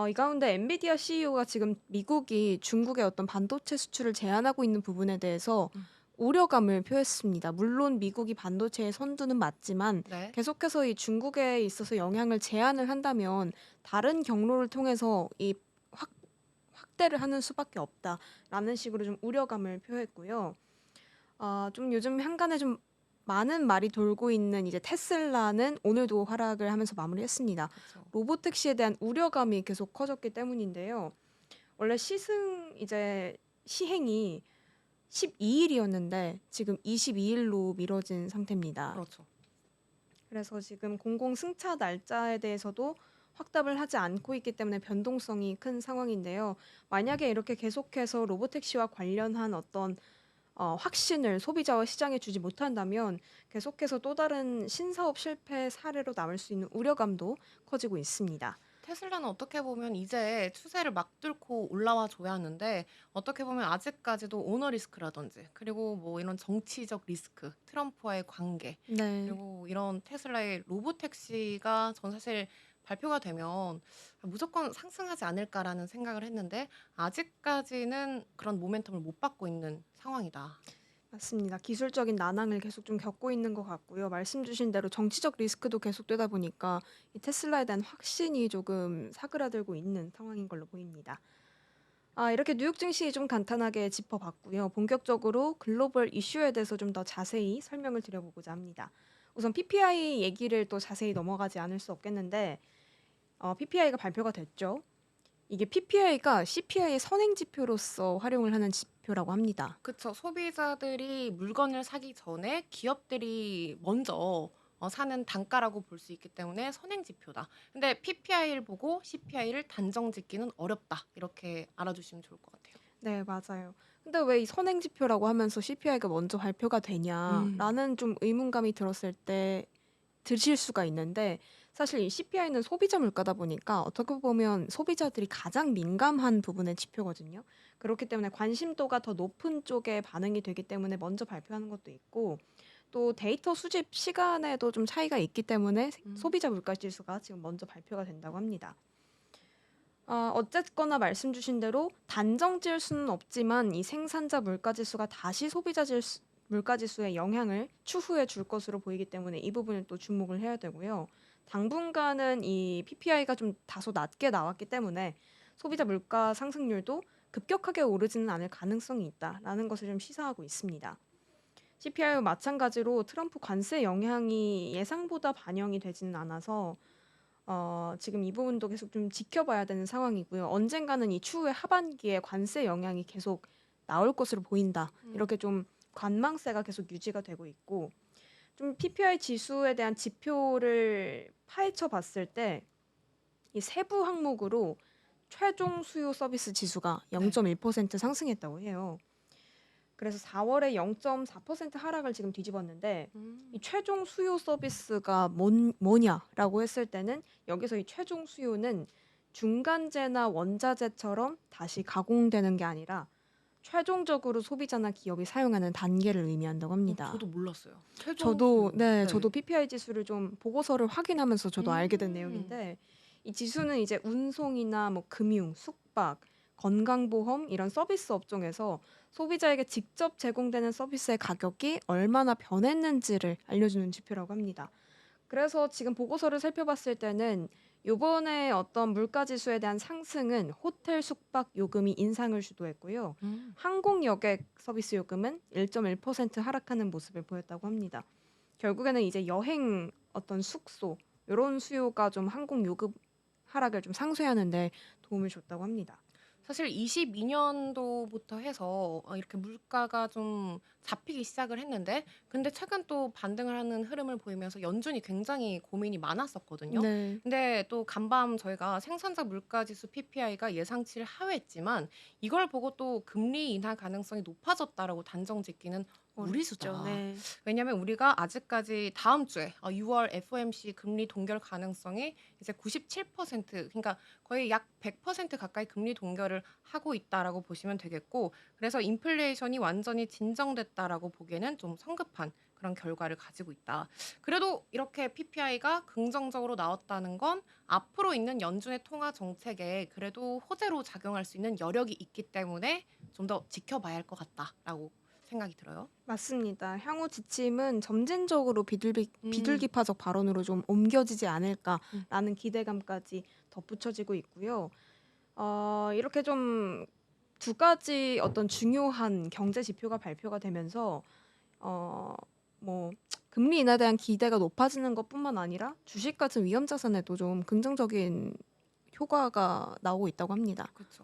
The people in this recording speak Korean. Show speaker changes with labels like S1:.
S1: 이 가운데 엔비디아 CEO가 지금 미국이 중국의 어떤 반도체 수출을 제한하고 있는 부분에 대해서
S2: 음.
S1: 우려감을 표했습니다. 물론 미국이 반도체의 선두는 맞지만
S2: 네.
S1: 계속해서 이 중국에 있어서 영향을 제한을 한다면 다른 경로를 통해서 이 확, 확대를 하는 수밖에 없다라는 식으로 좀 우려감을 표했고요. 좀 요즘 한간에 좀 많은 말이 돌고 있는 이제 테슬라는 오늘도 하락을 하면서 마무리했습니다.
S2: 그쵸.
S1: 로보택시에 대한 우려감이 계속 커졌기 때문인데요. 원래 시행이 12일이었는데 지금 22일로 미뤄진 상태입니다.
S2: 그렇죠.
S1: 그래서 지금 공공 승차 날짜에 대해서도 확답을 하지 않고 있기 때문에 변동성이 큰 상황인데요. 만약에 이렇게 계속해서 로보택시와 관련한 어떤 확신을 소비자와 시장에 주지 못한다면 계속해서 또 다른 신사업 실패 사례로 남을 수 있는 우려감도 커지고 있습니다.
S2: 테슬라는 어떻게 보면 이제 추세를 막 뚫고 올라와 줘야 하는데 어떻게 보면 아직까지도 오너 리스크라든지 그리고 뭐 이런 정치적 리스크, 트럼프와의 관계
S1: 네.
S2: 그리고 이런 테슬라의 로보택시가 전 사실 발표가 되면 '무조건 상승하지 않을까.'라는 생각을 했는데 아직까지는 그런 모멘텀을 못 받고 있는 상황이다.
S1: 맞습니다. 기술적인 난항을 계속 좀 겪고 있는 것 같고요. 말씀 주신 대로 정치적 리스크도 계속되다 보니까 이 테슬라에 대한 확신이 조금 사그라들고 있는 상황인 걸로 보입니다. 이렇게 뉴욕 증시 좀 간단하게 짚어봤고요. 본격적으로 글로벌 이슈에 대해서 좀 더 자세히 설명을 드려보고자 합니다. 우선 PPI 얘기를 또 자세히 넘어가지 않을 수 없겠는데 PPI가 발표가 됐죠. 이게 PPI가 CPI의 선행 지표로서 활용을 하는 지표라고 합니다.
S2: 그쵸. 소비자들이 물건을 사기 전에 기업들이 먼저 사는 단가라고 볼 수 있기 때문에 선행 지표다. 근데 PPI를 보고 CPI를 단정 짓기는 어렵다. 이렇게 알아주시면 좋을 것 같아요.
S1: 네, 맞아요. 근데 왜 이 선행 지표라고 하면서 CPI가 먼저 발표가
S2: 음.
S1: 되냐라는 좀 의문감이 들었을 때 드실 수가 있는데 사실 이 CPI는 소비자 물가다 보니까 어떻게 보면 소비자들이 가장 민감한 부분의 지표거든요. 그렇기 때문에 관심도가 더 높은 쪽에 반응이 되기 때문에 먼저 발표하는 것도 있고 또 데이터 수집 시간에도 좀 차이가 있기 때문에
S2: 음.
S1: 소비자 물가 지수가 지금 먼저 발표가 된다고 합니다. 어쨌거나 말씀 주신 대로 단정 지을 수는 없지만 이 생산자 물가 지수가 다시 물가 지수에 영향을 추후에 줄 것으로 보이기 때문에 이 부분을 또 주목을 해야 되고요. 당분간은 이 PPI가 좀 다소 낮게 나왔기 때문에 소비자 물가 상승률도 급격하게 오르지는 않을 가능성이 있다라는 것을 좀 시사하고 있습니다. CPI와 마찬가지로 트럼프 관세 영향이 예상보다 반영이 되지는 않아서 지금 이 부분도 계속 좀 지켜봐야 되는 상황이고요. 언젠가는 이 추후에 하반기에 관세 영향이 계속 나올 것으로 보인다. 이렇게
S2: 음.
S1: 좀 관망세가 계속 유지가 되고 있고 좀 PPI 지수에 대한 지표를 파헤쳐 봤을 때 이 세부 항목으로 최종 수요 서비스 지수가
S2: 네.
S1: 0.1% 상승했다고 해요. 그래서 4월에 0.4% 하락을 지금 뒤집었는데 이
S2: 음.
S1: 최종 수요 서비스가 뭐냐라고 했을 때는 여기서 이 최종 수요는 중간재나 원자재처럼 다시 가공되는 게 아니라 최종적으로 소비자나 기업이 사용하는 단계를 의미한다고 합니다.
S2: 저도 몰랐어요. 최종 수요.
S1: 저도
S2: 네.
S1: PPI 지수를 좀 보고서를 확인하면서 저도 알게 된
S2: 음.
S1: 내용인데 이 지수는 이제 운송이나 뭐 금융, 숙박, 건강보험 이런 서비스 업종에서 소비자에게 직접 제공되는 서비스의 가격이 얼마나 변했는지를 알려주는 지표라고 합니다. 그래서 지금 보고서를 살펴봤을 때는 요번에 어떤 물가 지수에 대한 상승은 호텔 숙박 요금이 인상을 주도했고요.
S2: 음.
S1: 항공 여객 서비스 요금은 1.1% 하락하는 모습을 보였다고 합니다. 결국에는 이제 여행 어떤 숙소 요런 수요가 좀 항공 요금 하락을 좀 상쇄하는 데 도움을 줬다고 합니다.
S2: 사실 22 년도부터 해서 이렇게 물가가 좀 잡히기 시작을 했는데 근데 최근 또 반등을 하는 흐름을 보이면서 연준이 굉장히 고민이 많았었거든요.
S1: 네.
S2: 근데 또 간밤 저희가 생산자 물가 지수 PPI가 예상치를 하회했지만 이걸 보고 또 '금리 인하 가능성이 높아졌다.'라고 단정 짓기는
S1: 어렵죠.
S2: 무리수다.
S1: 네.
S2: 왜냐하면 우리가 아직까지 다음 주에 6월 FOMC 금리 동결 가능성이 이제 97% 그러니까 거의 약 100% 가까이 금리 동결을 하고 있다라고 보시면 되겠고 그래서 인플레이션이 완전히 진정됐다라고 보기에는 좀 성급한 그런 결과를 가지고 있다. 그래도 이렇게 PPI가 긍정적으로 나왔다는 건 앞으로 있는 연준의 통화 정책에 그래도 호재로 작용할 수 있는 여력이 있기 때문에 좀 더 지켜봐야 할 것 같다라고 생각이 들어요.
S1: 맞습니다. 향후 지침은 점진적으로
S2: 음.
S1: 비둘기파적 발언으로 좀 옮겨지지
S2: 음.
S1: 않을까라는 기대감까지 덧붙여지고 있고요. 이렇게 좀 두 가지 어떤 중요한 경제 지표가 발표가 되면서 뭐 금리 인하에 대한 기대가 높아지는 것뿐만 아니라 주식 같은 위험 자산에도 좀 긍정적인 효과가 나오고 있다고 합니다.
S2: 그쵸.